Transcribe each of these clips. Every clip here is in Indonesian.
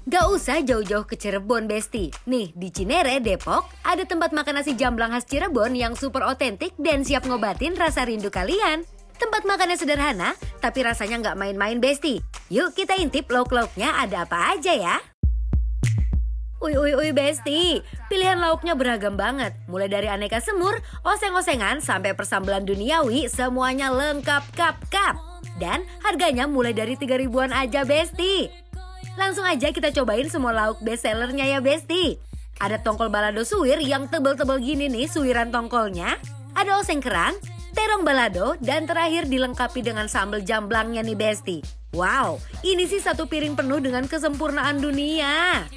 Gak usah jauh-jauh ke Cirebon, Besti. Nih, di Cinere, Depok, ada tempat makan nasi jamblang khas Cirebon yang super otentik dan siap ngobatin rasa rindu kalian. Tempat makannya sederhana, tapi rasanya nggak main-main, Besti. Yuk kita intip lauk-lauknya ada apa aja ya. Uy, Besti. Pilihan lauknya beragam banget. Mulai dari aneka semur, oseng-osengan, sampai persambelan duniawi, semuanya lengkap kap-kap. Dan harganya mulai dari 3 ribuan aja, Besti. Langsung aja kita cobain semua lauk best sellernya ya, Besti. Ada tongkol balado suwir yang tebel-tebel gini nih suwiran tongkolnya. Ada oseng kerang, terong balado, dan terakhir dilengkapi dengan sambal jamblangnya nih, Besti. Wow, ini sih satu piring penuh dengan kesempurnaan dunia.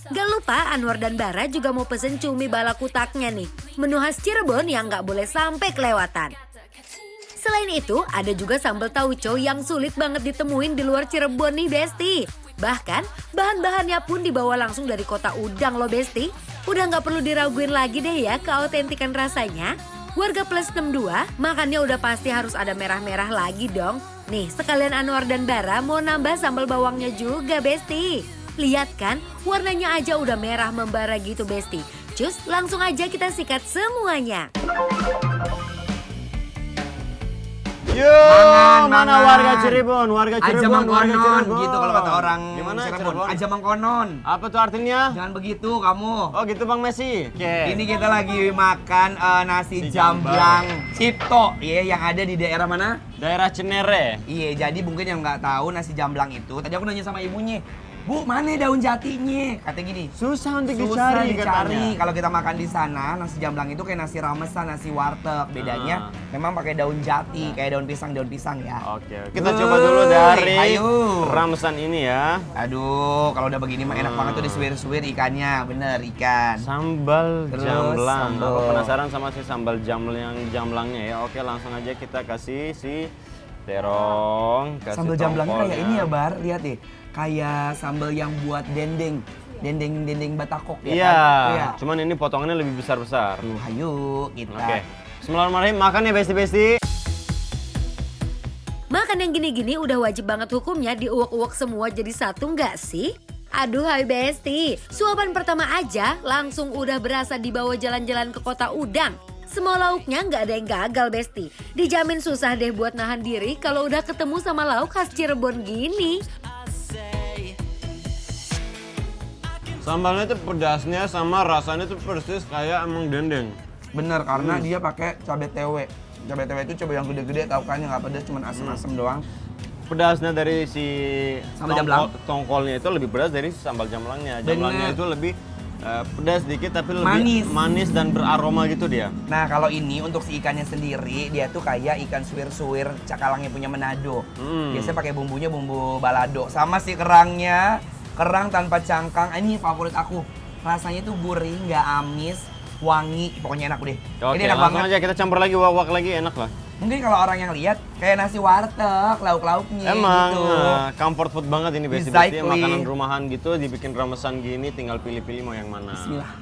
Gak lupa Anwar dan Bara juga mau pesen cumi bala kutaknya nih. Menu khas Cirebon yang gak boleh sampai kelewatan. Selain itu, ada juga sambal tauco yang sulit banget ditemuin di luar Cirebon nih, Besti. Bahkan, bahan-bahannya pun dibawa langsung dari kota Udang loh, Besti. Udah gak perlu diraguin lagi deh ya keautentikan rasanya. Warga plus 62, makannya udah pasti harus ada merah-merah lagi dong. Nih, sekalian Anwar dan Bara mau nambah sambal bawangnya juga, Besti. Lihat kan, warnanya aja udah merah membara gitu, Besti. Cus, langsung aja kita sikat semuanya. Yo, mana warga Cirebon? Warga Aja Cirebon, mangkonon warga Cirebon. gitu kalau kata orang Gimana Cirebon. Cirebon? Aja mangkonon. Apa tuh artinya? Jangan begitu kamu. Oh gitu Bang Messi. Oke. Ini kita lagi makan nasi Si jamblang Cipto, ya, yang ada di daerah mana? Daerah Cinere. Iya, jadi mungkin yang nggak tahu nasi jamblang itu. Tadi aku nanya sama ibunya, Bu, mana daun jatinya? Katanya gini. Susah untuk Susah dicari dicari. katanya. Kalau kita makan di sana, nasi jamblang itu kayak nasi ramesan, nasi warteg. Bedanya memang pakai daun jati, kayak daun pisang ya. Oke. Kita coba dulu dari Ayo. ramesan ini ya. Aduh, kalau udah begini mah enak banget tuh disuir-suir ikannya, bener ikan. Sambal Terus jamblang. sambal. Aku penasaran sama si sambal jamblangnya ya. Oke, langsung aja kita kasih si terong, kasih Sambal jamblangnya kayak tongkolnya. ini ya, Bar. Lihat deh, kayak sambal yang buat dendeng batakok ya. Iya, kan? Iya. cuman ini potongannya lebih besar-besar. Tuh, ayo kita. Oke. Bismillahirrahmanirrahim, makan ya besti-besti. Makan yang gini-gini udah wajib banget hukumnya diuak-uak semua jadi satu nggak sih? Aduh hai Besti, suapan pertama aja langsung udah berasa dibawa jalan-jalan ke kota Udang. Semua lauknya nggak ada yang gagal, Besti. Dijamin susah deh buat nahan diri kalau udah ketemu sama lauk khas Cirebon gini. Sambalnya tuh pedasnya sama rasanya tuh persis kayak emang dendeng. Bener, karena dia pakai cabai TW. Cabai TW itu cabai yang gede-gede, tahu kan, yang nggak pedas, cuma asam-asam doang. Pedasnya dari si Sambal jamblang? tongkolnya itu lebih pedas dari si sambal jamblangnya. Bener. Jamblangnya itu lebih pedas dikit tapi lebih Manis. manis dan beraroma gitu dia. Nah, kalau ini untuk si ikannya sendiri, dia tuh kayak ikan suwir-suwir cakalangnya punya Manado. Biasanya pakai bumbunya bumbu balado. Sama si kerangnya, kerang tanpa cangkang. Ini favorit aku. Rasanya tuh gurih, nggak amis, wangi. Pokoknya enak deh. Oke, Ini enak langsung banget. aja kita campur lagi wak-wak lagi enak lah. Mungkin kalau orang yang lihat kayak nasi warteg, lauk-lauknya Emang gitu. comfort food banget ini Exactly. besti-besti makanan rumahan gitu dibikin ramesan gini tinggal pilih-pilih mau yang mana. Bismillah.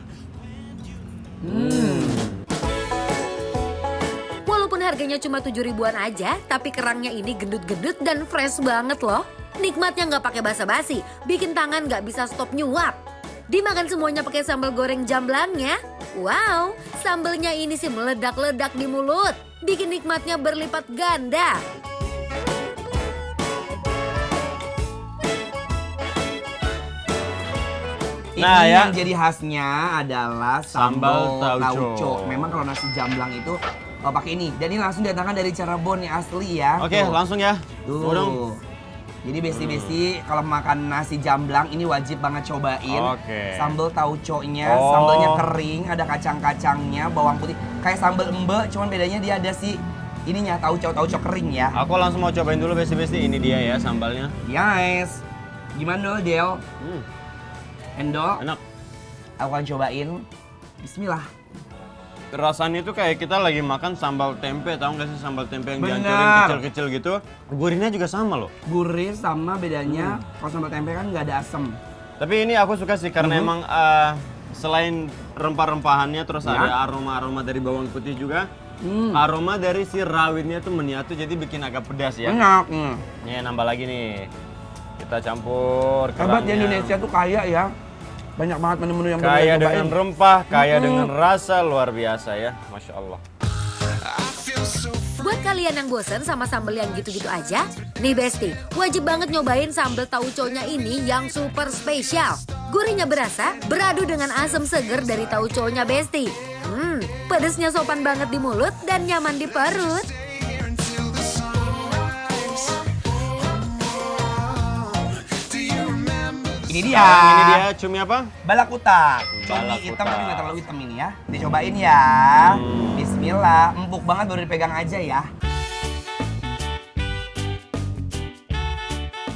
Walaupun harganya cuma 7 ribuan aja, tapi kerangnya ini gendut-gendut dan fresh banget loh. Nikmatnya nggak pakai basa-basi, bikin tangan nggak bisa stop nyuap. Dimakan semuanya pakai sambal goreng jamblangnya. Wow, sambalnya ini sih meledak-ledak di mulut. Bikin nikmatnya berlipat ganda. Ini Nah, ya. yang jadi khasnya adalah Sambal sambal tauco. tauco. Memang kalau nasi jamblang itu pakai ini. Dan ini langsung datangkan dari Cirebon yang asli ya. Oke, Tuh. langsung ya. Tuh. Tunggu dong. Jadi besi-besi kalau makan nasi jamblang ini wajib banget cobain. Oke. Sambal tauconya, Oh. sambalnya kering, ada kacang-kacangnya, bawang putih. Kayak sambal embe, cuman bedanya dia ada si ininya tauco kering ya. Aku langsung mau cobain dulu besti-besti. Ini dia ya sambalnya. Yes. Gimana dong, Del? Endol? Enak. Aku akan cobain. Bismillah. Rasanya itu kayak kita lagi makan sambal tempe, tahu nggak sih sambal tempe yang Bener. dihancurin kecil-kecil gitu. Gurihnya juga sama loh. Gurih sama bedanya kalau sambal tempe kan nggak ada asem. Tapi ini aku suka sih karena emang selain rempah-rempahannya terus Ya. ada aroma-aroma dari bawang putih juga. Aroma dari si rawitnya tuh menyatu jadi bikin agak pedas ya. Enak. Nih nambah lagi nih. Kita kita campur Hebat ya, kerangnya. Indonesia tuh kaya ya. Banyak banget menu-menu yang Kaya boleh dengan cobain. rempah, kaya dengan rasa luar biasa ya, Masya Allah. Buat kalian yang bosen sama sambal yang gitu-gitu aja, nih Besti, wajib banget nyobain sambal tauconya ini yang super spesial. Gurihnya berasa, beradu dengan asam seger dari tauconya Besti. Pedesnya sopan banget di mulut dan nyaman di perut. Ini dia. Ini dia cumi apa? Balakuta. Cumi Balakuta. hitam tapi nggak terlalu hitam ini ya. Dicobain ya. Bismillah. Empuk banget baru dipegang aja ya.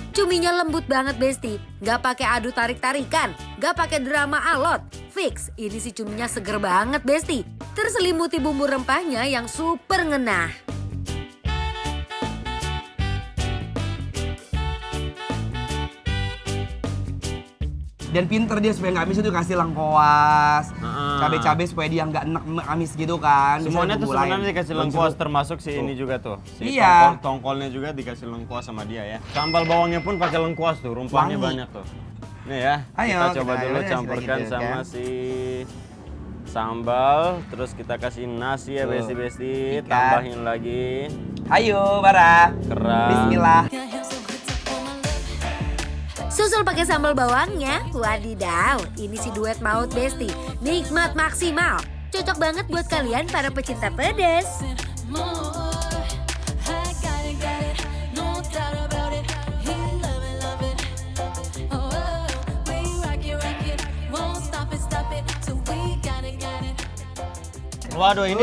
Cuminya lembut banget Besti, nggak pakai adu tarik-tarikan, nggak pakai drama alot. Fix, ini si cuminya seger banget Besti. Terselimuti bumbu rempahnya yang super ngenah. Dan pinter dia supaya nggak amis itu kasih lengkoas, cabai-cabai supaya dia nggak enak amis gitu kan. Bisa Semuanya tuh bumbu lain. sebenarnya dikasih lengkuas termasuk si ini juga tuh. Si Iya. tongkolnya juga dikasih lengkuas sama dia ya. Sambal bawangnya pun pakai lengkuas tuh, rumpahnya Wangi. banyak tuh. Nih ya, Ayo, kita coba kita dulu kasih campurkan lagi, sama kan? si sambal, terus kita kasih nasi ya Tuh. besti-besti, Ikan. tambahin lagi Ayo, Bara. kerang. Bismillah. Susul pakai sambal bawangnya. Wadidaw, ini si duet maut Besti. Nikmat maksimal. Cocok banget buat kalian para pecinta pedas. Waduh, ini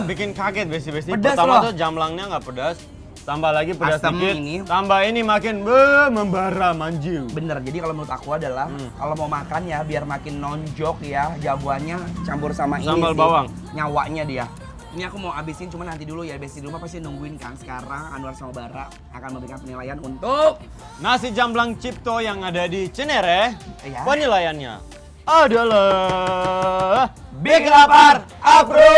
bikin kaget besti-besti. Pedas Pertama loh. tuh jamlangnya nggak pedas, tambah lagi pedas Asam dikit, ini. tambah ini makin membara manju. Bener, jadi kalau menurut aku adalah kalau mau makan ya biar makin nonjok ya jagoannya campur sama ini Sambal sih, bawang. nyawanya dia. Ini aku mau abisin cuma nanti dulu ya, Besti di rumah pasti nungguin kan. Sekarang Anwar sama Bara akan memberikan penilaian untuk Nasi jamblang Cipto yang ada di Cinere, Iya. penilaiannya adalah Big Lapar Approve.